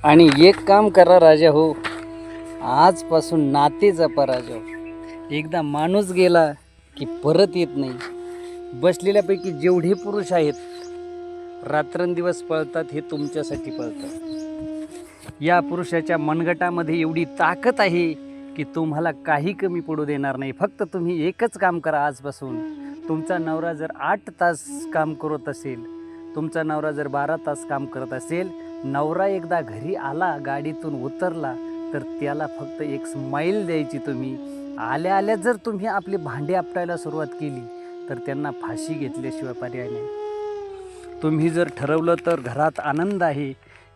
आणि एक काम करा राजा हो, आजपासून नाते जपा राजा हो. एकदा माणूस गेला की परत येत नाही. बसलेल्यापैकी जेवढे पुरुष आहेत रात्रंदिवस पळतात, हे तुमच्यासाठी पळतात. या पुरुषाच्या मनगटामध्ये एवढी ताकद आहे की तुम्हाला काही कमी पडू देणार नाही. फक्त तुम्ही एकच काम करा आजपासून. तुमचा नवरा जर 8 तास काम करत असेल, तुमचा नवरा जर 12 तास काम करत असेल, नवरा एकदा घरी आला, गाडीतून उतरला, तर त्याला फक्त एक स्माईल द्यायची. तुम्ही आल्या आल्या जर तुम्ही आपले भांडे आपटायला सुरुवात केली तर त्यांना फाशी घेतल्याशिवाय पर्याय नाही. तुम्ही जर ठरवलं तर घरात आनंद आहे.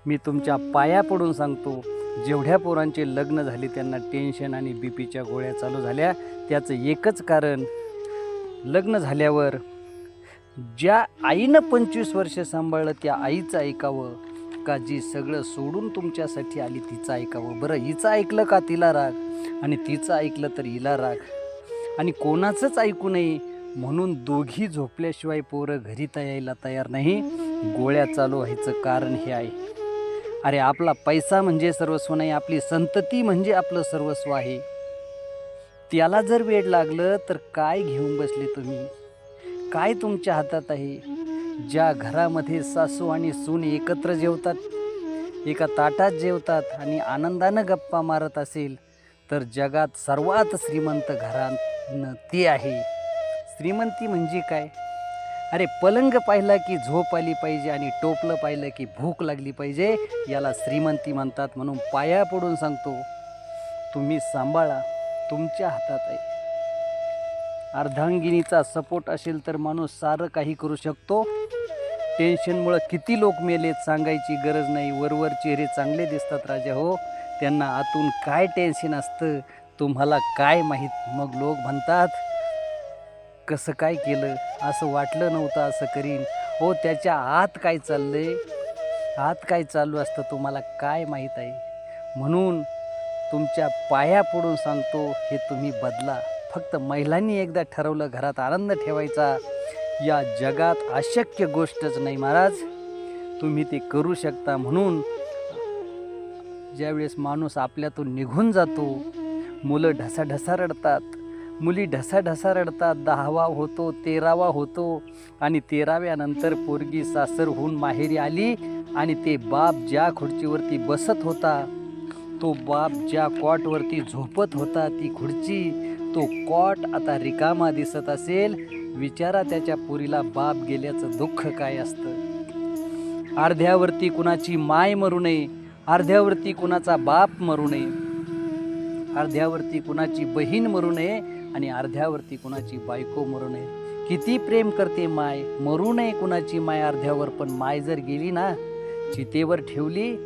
मी तुमच्या पाया पडून सांगतो, जेवढ्या पोरांचे लग्न झाले त्यांना टेन्शन आणि बीपीच्या गोळ्या चालू झाल्या, त्याचं एकच कारण, लग्न झाल्यावर ज्या आईनं 25 वर्ष सांभाळलं त्या आईचं ऐकावं का जी सगळं सोडून तुमच्यासाठी आली तिचं ऐकावं? बरं, हिचं ऐकलं का तिला राग, आणि तिचं ऐकलं तर हिला राग, आणि कोणाचंच ऐकू नये म्हणून दोघी झोपल्याशिवाय पोरं घरी यायला तयार नाही. गोळ्या चालू व्हायचं कारण हे आहे. अरे आपला पैसा म्हणजे सर्वस्व नाही, आपली संतती म्हणजे आपलं सर्वस्व आहे. त्याला जर वेड लागलं तर काय घेऊन बसले तुम्ही? काय तुमच्या हातात आहे? ज्या घरामध्ये सासू आणि सून एकत्र जेवतात, एका ताटात जेवतात आणि आनंदानं गप्पा मारत असेल, तर जगात सर्वात श्रीमंत घरानं ते आहे. श्रीमंती म्हणजे काय? अरे पलंग पाहिला की झोप आली पाहिजे आणि टोपलं पाहिलं की भूक लागली पाहिजे, याला श्रीमंती म्हणतात. म्हणून पाया पडून सांगतो, तुम्ही सांभाळा, तुमच्या हातात आहे. अर्धांगिनीचा सपोर्ट असेल तर माणूस सारं काही करू शकतो. टेन्शनमुळं किती लोक मेलेत सांगायची गरज नाही. वरवर चेहरे चांगले दिसतात राजा हो, त्यांना आतून काय टेन्शन असतं तुम्हाला काय माहीत. मग लोक म्हणतात कसं काय केलं, असं वाटलं नव्हतं असं करीन. हो, त्याच्या आत काय चाललंय, आत काय चालू असतं तुम्हाला काय माहीत आहे. म्हणून तुमच्या पाया पडून सांगतो, हे तुम्ही बदला. फक्त महिलांनी एकदा ठरवलं घरात आनंद ठेवायचा, या जगात अशक्य गोष्टच नाही महाराज, तुम्ही ते करू शकता. म्हणून ज्यावेळेस माणूस आपल्यातून निघून जातो, मुलं ढसाढसा रडतात, मुली ढसाढसा रडतात, 10वा होतो, 13वा होतो, आणि 13व्यानंतर पोरगी सासरहून माहेरी आली आणि ते बाप ज्या खुर्चीवरती बसत होता, तो बाप ज्या कॉटवरती झोपत होता, ती खुर्ची, तो कॉट आता रिकामा दिसत असेल. विचारा त्या पोरीला बाप गेल्याचं दुःख काय असतं. अर्ध्यावरती कुणाची माय मरू नये, अर्ध्यावरती कुणाचा बाप मरू नये, अर्ध्यावरती कुणाची बहीण मरू नये, आणि अर्ध्यावरती कुणाची बायको मरू नये. किती प्रेम करते माय, मरू नये कुणाची माय अर्ध्यावर. पण माय जर गेली ना, चितेवर ठेवली,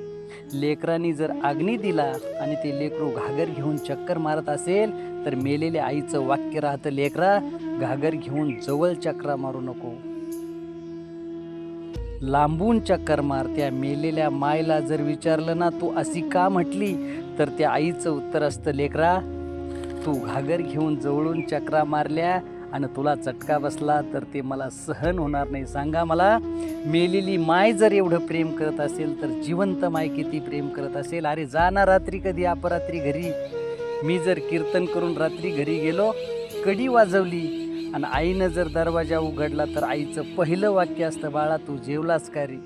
लेकरांनी जर अग्नी दिला आणि ते लेकरू घागर घेऊन चक्कर मारत असेल, तर मेलेल्या आईचं वाक्य राहतं, लेकरा घागर घेऊन जवळ चक्रा मारू नको, लांबून चक्कर मार. त्या मेलेल्या मायला जर विचारलं ना तू अशी का म्हटली, तर त्या आईचं उत्तर असतं, लेकरा तू घागर घेऊन जवळून चक्रा मारल्या आणि तुला चटका बसला तर ते मला सहन होणार नाही. सांगा मला, मेलेली माय जर एवढं प्रेम करत असेल तर जिवंत माय किती प्रेम करत असेल. अरे जा ना रात्री कधी अपरात्री घरी. मी जर कीर्तन करून रात्री घरी गेलो, कडी वाजवली आणि आईनं जर दरवाजा उघडला, तर आईचं पहिलं वाक्य असतं, बाळा तू जेवलास का रे?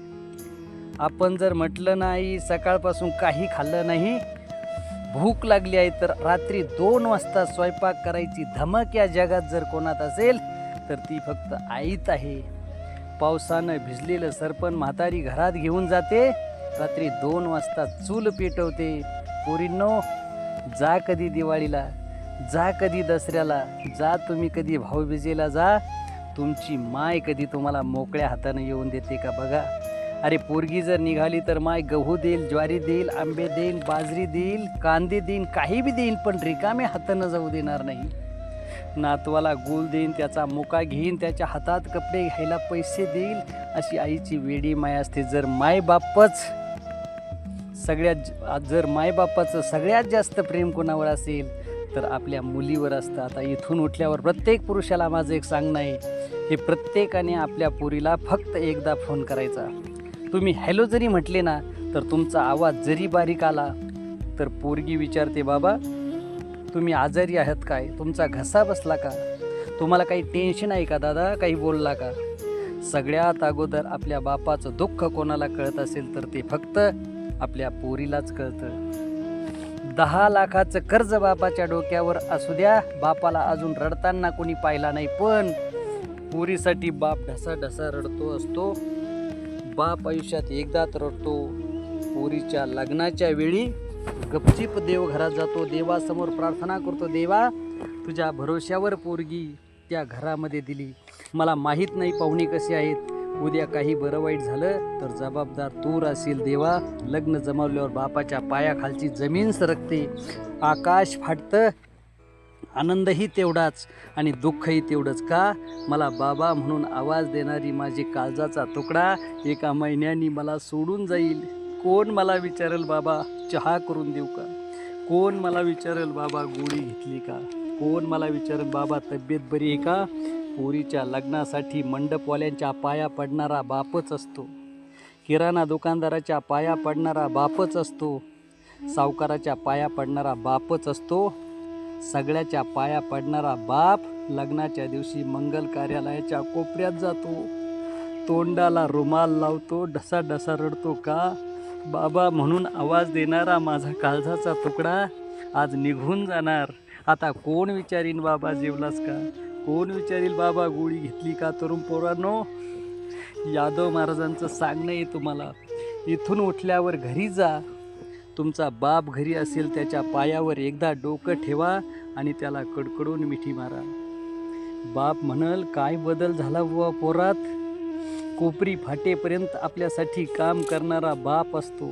आपण जर म्हटलं ना आई सकाळपासून काही खाल्लं नाही, भूक लागली आहे, तर रात्री 2 वाजता स्वयंपाक करायची धमक या जगात जर कोणात असेल तर ती फक्त आईच आहे. पावसानं भिजलेलं सरपण म्हातारी घरात घेऊन जाते, रात्री 2 वाजता चूल पेटवते. पोरींनो, जा कधी दिवाळीला, जा कधी दसऱ्याला, जा तुम्ही कधी भाऊबीजेला जा, तुमची माय कधी तुम्हाला मोकळ्या हातानं येऊन देते का बघा. अरे पोरगी जर निघाली तर माय गहू देईल, ज्वारी देईल, आंबे देईल, बाजरी देईल, कांदे देईल, काही बी देईल, पण रिकामे हातानं जाऊ देणार नाही. नातवाला गुळ देईन, त्याचा मुका घेईन, त्याच्या हातात कपडे घ्यायला पैसे देईल, अशी आईची वेडी माय असते. जर मायबापाचं सगळ्यात जास्त प्रेम कोणावर असेल तर आपल्या मुलीवर असतं. आता इथून उठल्यावर प्रत्येक पुरुषाला माझं एक सांगणं आहे, हे प्रत्येकाने आपल्या पोरीला फक्त एकदा फोन करायचा. तुम्ही हॅलो जरी म्हटले ना तर तुमचा आवाज जरी बारीक आला तर पोरगी विचारते, बाबा तुम्ही आजारी आहात काय, तुमचा घसा बसला का, तुम्हाला काही टेन्शन आहे का दादा, काही बोलला का. सगळ्यात अगोदर आपल्या बापाचं दुःख कोणाला कळत असेल तर ते फक्त आपल्या पोरीलाच कळतं. 10 लाखाचं कर्ज बापाच्या डोक्यावर असू द्या, बापाला अजून रडताना कोणी पाहिला नाही, पण पोरीसाठी बाप ढसा रडतो असतो. बाप आयुष्यात एकदाच रडतो. पोरीच्या लग्नाच्या वेळी गपचीप देवघरात जातो, देवासमोर प्रार्थना करतो, देवा तुझ्या भरोश्यावर पोरगी त्या घरामध्ये दिली, मला माहीत नाही पाहुणे कसे आहेत, उद्या काही बरं वाईट झालं तर जबाबदार तू राहशील देवा. लग्न जमवल्यावर बापाच्या पायाखालची जमीन सरकते, आकाश फाटतं, आनंदही तेवढाच आणि दुःखही तेवढंच. का, मला बाबा म्हणून आवाज देणारी माझी काळजाचा तुकडा एका महिन्यानी मला सोडून जाईल. कोण मला विचारेल बाबा चहा करून देऊ का, कोण मला विचारेल बाबा गोळी घेतली का, कोण मला विचारेल बाबा तब्येत बरी आहे का. पोरीच्या लग्नासाठी मंडपवाल्यांच्या पाया पडणारा बापच असतो, किराणा दुकानदाराच्या पाया पडणारा बापच असतो, सावकाराच्या पाया पडणारा बापच असतो. सगळ्याच्या पाया पडणारा बाप लग्नाच्या दिवशी मंगल कार्यालयाच्या कोपऱ्यात जातो, तोंडाला रुमाल लावतो, ढसा रडतो. का, बाबा म्हणून आवाज देणारा माझा काळजाचा तुकडा आज निघून जाणार. आता कोण विचारीन बाबा जेवलास का, कोण विचारील बाबा गोळी घेतली का. तरुण पोरांनो, यादव महाराजांचं सांगणं आहे तुम्हाला, इथून उठल्यावर घरी जा, तुमचा बाप घरी असेल त्याच्या पायावर एकदा डोकं ठेवा आणि त्याला कडकडून मिठी मारा. बाप म्हणाल, काय बदल झाला बुवा पोरात. कोपरी फाटेपर्यंत आपल्यासाठी काम करणारा बाप असतो,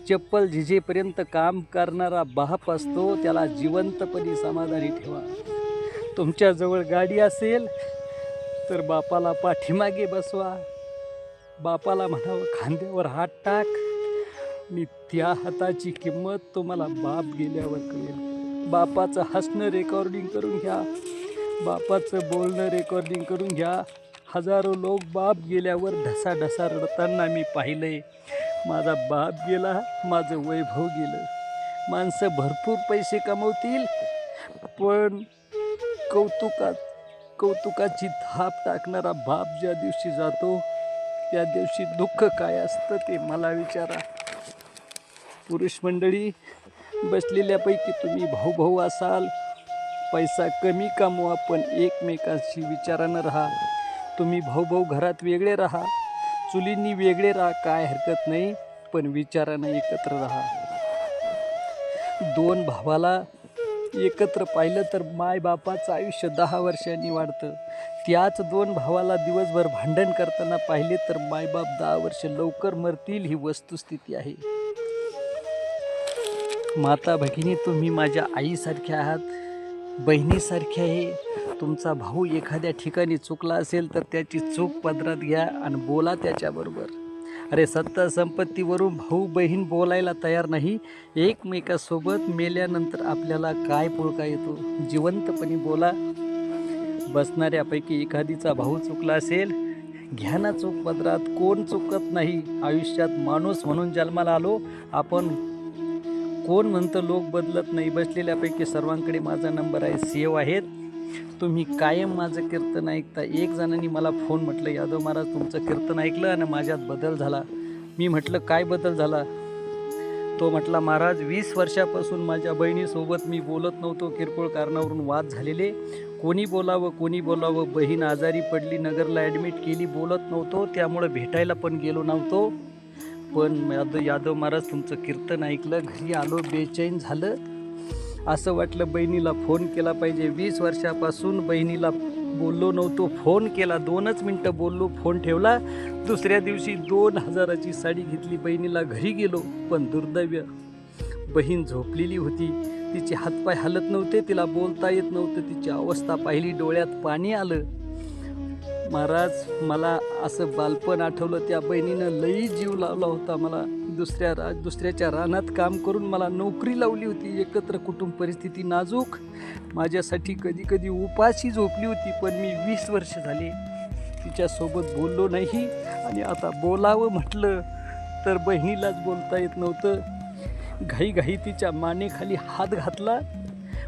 चप्पल झिजेपर्यंत काम करणारा बाप असतो, त्याला जिवंतपणी समाधानी ठेवा. तुमच्याजवळ गाडी असेल तर बापाला पाठीमागे बसवा, बापाला म्हणावं खांद्यावर हात टाक, आणि त्या हाताची किंमत तुम्हाला बाप गेल्यावर कळेल. बापाचं हसणं रेकॉर्डिंग करून घ्या, बापाचं बोलणं रेकॉर्डिंग करून घ्या. हजारो लोक बाप गेल्यावर ढसा रडताना मी पाहिलंय. माझा बाप गेला, माझं वैभव गेलं. माणसं भरपूर पैसे कमवतील, पण कौतुकाची थाप टाकणारा बाप ज्या दिवशी जातो त्या दिवशी दुःख काय असतं ते मला विचारा. पुरुष मंडळी, बसलेल्यापैकी तुम्ही भाऊ असाल, पैसा कमी कमवा पण एकमेकांशी विचारानं राहा. तुम्ही भाऊ घरात वेगळे राहा, चुलींनी वेगळे राहा, काय हरकत नाही, पण विचारानं एकत्र राहा. 2 भावाला एकत्र पाहिलं तर मायबापाचं आयुष्य 10 वर्षांनी वाढतं. त्याच 2 भावाला दिवसभर भांडण करताना पाहिले तर मायबाप 10 वर्ष लवकर मरतील, ही वस्तुस्थिती आहे. माता भगिनी, तुम्ही माझ्या आईसारख्या आहात, बहिणीसारखे आहे. तुमचा भाऊ एखाद्या ठिकाणी चुकला असेल तर त्याची चूक पदरात घ्या आणि बोला त्याच्याबरोबर. अरे सत्ता संपत्तीवरून भाऊ बहीण बोलायला तयार नाही. एकमेकासोबत मेल्यानंतर आपल्याला काय पुळका येतो, जिवंतपणी बोला. बसणाऱ्यापैकी एखादीचा भाऊ चुकला असेल, घ्या ना चूक पदरात. कोण चुकत नाही आयुष्यात, माणूस म्हणून जन्माला आलो आपण. कोण म्हणतं लोक बदलत नाही. बसलेल्यापैकी सर्वांकडे माझा नंबर आहे, सेव्ह आहेत. तुम्ही कायम माझं कीर्तन ऐकता. एक जणांनी मला फोन म्हटलं, यादव महाराज तुमचं कीर्तन ऐकलं आणि माझ्यात बदल झाला. मी म्हटलं काय बदल झाला. तो म्हटला, महाराज 20 वर्षापासून माझ्या बहिणीसोबत मी बोलत नव्हतो, किरकोळ कारणावरून वाद झालेले. कोणी बोलावं, बहीण आजारी पडली, नगरला ॲडमिट केली, बोलत नव्हतो, त्यामुळं भेटायला पण गेलो नव्हतो. पण यादव महाराज तुमचं कीर्तन ऐकलं, घरी आलो, बेचैन झालं, असं वाटलं बहिणीला फोन केला पाहिजे. 20 वर्षापासून बहिणीला बोललो नव्हतो, फोन केला, 2च मिनटं बोललो, फोन ठेवला. दुसऱ्या दिवशी 2000ची साडी घेतली, बहिणीला घरी गेलो, पण दुर्दैव बहीण झोपलेली होती. तिचे हातपाय हलत नव्हते, तिला बोलता येत नव्हतं. तिची अवस्था पाहिली, डोळ्यात पाणी आलं. महाराज मला असं बालपण आठवलं. त्या बहिणीनं लई जीव लावला होता मला. दुसऱ्याच्या रानात काम करून मला नोकरी लावली होती. एकत्र कुटुंब परिस्थिती नाजूक, माझ्यासाठी कधी उपाशी झोपली होती. पण मी 20 वर्ष झाले तिच्यासोबत बोललो नाही. आणि आता बोलावं म्हटलं तर बहिणीलाच बोलता येत नव्हतं. घाई तिच्या मानेखाली हात घातला,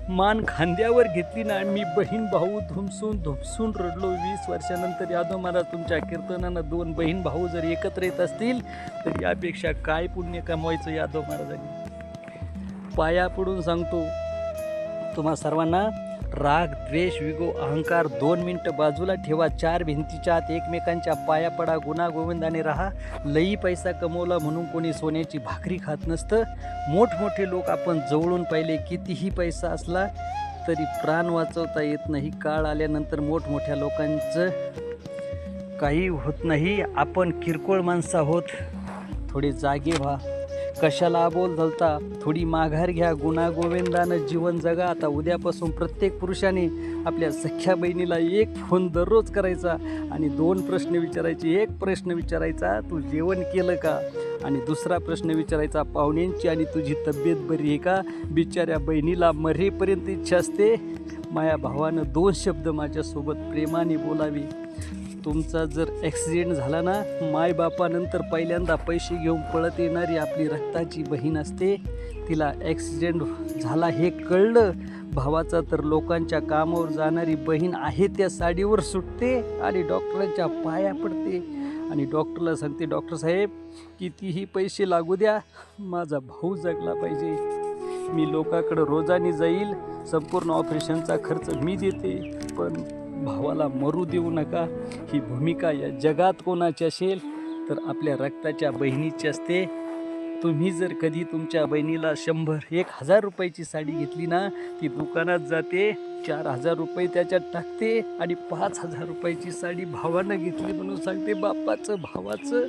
मान खांद्यावर घेतली ना, आणि मी बहीण भाऊ धुमसून रडलो. 20 वर्षानंतर यादव महाराज तुमच्या कीर्तनानं 2 बहीण भाऊ जर एकत्र येत असतील तर यापेक्षा काय पुण्य कमवायचं यादव महाराजांनी. पाया पडून सांगतो तुम्हा सर्वांना, राग, द्वेष, विगो, अहंकार 2 मिनिटं बाजूला ठेवा. 4 भिंतीच्या आत एकमेकांच्या पाया पडा, गुणागोविंदाने राहा. लई पैसा कमवला म्हणून कोणी सोन्याची भाकरी खात नसतं. मोठमोठे लोक आपण जवळून पाहिले, कितीही पैसा असला तरी प्राण वाचवता येत नाही. काळ आल्यानंतर मोठमोठ्या लोकांचं काही होत नाही. आपण किरकोळ माणसं आहोत. थोडे जागे व्हा. कशाला आबोल झालता, थोडी माघार घ्या. गुणागोविंदानं जीवन जगा. आता उद्यापासून प्रत्येक पुरुषाने आपल्या सख्या बहिणीला 1 फोन दररोज करायचा आणि 2 प्रश्न विचारायचे. 1 प्रश्न विचारायचा, तू जेवण केलं का, आणि दुसरा प्रश्न विचारायचा, पाहुण्यांची आणि तुझी तब्येत बरी आहे का. बिचाऱ्या बहिणीला मरेपर्यंत इच्छा असते माया भावानं 2 शब्द माझ्यासोबत प्रेमाने बोलावे. तुमचा जर ॲक्सिडेंट झाला ना, मायबापानंतर पहिल्यांदा पैसे घेऊन पळत येणारी आपली रक्ताची बहीण असते. तिला ॲक्सिडेंट झाला हे कळलं, भावाचा तर लोकांच्या कामावर जाणारी बहीण आहे त्या साडीवर सुटते आणि डॉक्टरांच्या पाया पडते आणि डॉक्टरला सांगते, डॉक्टर साहेब कितीही पैसे लागू द्या, माझा भाऊ जगला पाहिजे. मी लोकांकडं रोजाने जाईल, संपूर्ण ऑपरेशनचा खर्च मी देते, पण भावाला मरू देऊ नका. ही भूमिका या जगात कोणाची असेल तर आपल्या रक्ताच्या बहिणीची असते. तुम्ही जर कधी तुमच्या बहिणीला 100-1000 रुपयाची साडी घेतली ना, ती दुकानात जाते, 4000 रुपये त्याच्यात टाकते आणि 5000 रुपयाची साडी भावानं घेतली म्हणून सांगते. बापाचं भावाचं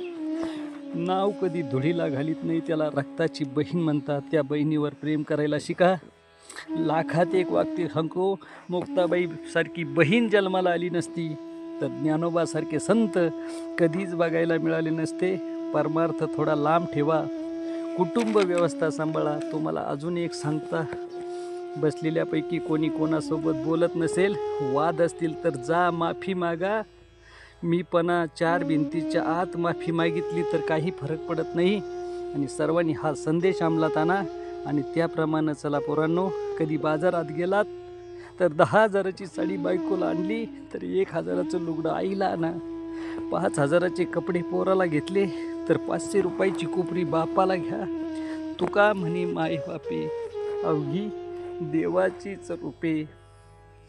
नाव कधी धुळीला घालीत नाही, त्याला रक्ताची बहीण म्हणतात. त्या बहिणीवर प्रेम करायला शिका. लाखात 1 वाक्य सांगतो, मुक्ताबाई सारखी बहीण जन्माला आली नसती तर ज्ञानोबासारखे संत कधीच बघायला मिळाले नसते. परमार्थ थोडा लांब ठेवा, कुटुंब व्यवस्था सांभाळा. तुम्हाला अजून एक सांगता, बसलेल्यापैकी कोणी कोणासोबत बोलत नसेल, वाद असतील तर जा माफी मागा. मीपणा 4 भिंतीच्या आत माफी मागितली तर काही फरक पडत नाही. आणि सर्वांनी हा संदेश अंमलात आणा आणि त्याप्रमाणे चला पोरांनो. कधी बाजारात गेलात तर 10,000ची साडी बायकोला आणली तर 1,000चं लुगडं आईला आणा. 5,000चे कपडे पोराला घेतले तर 500 रुपयाची कोपरी बापाला घ्या. तुका म्हणे माय बापे, अवघी देवाचीच रूपे.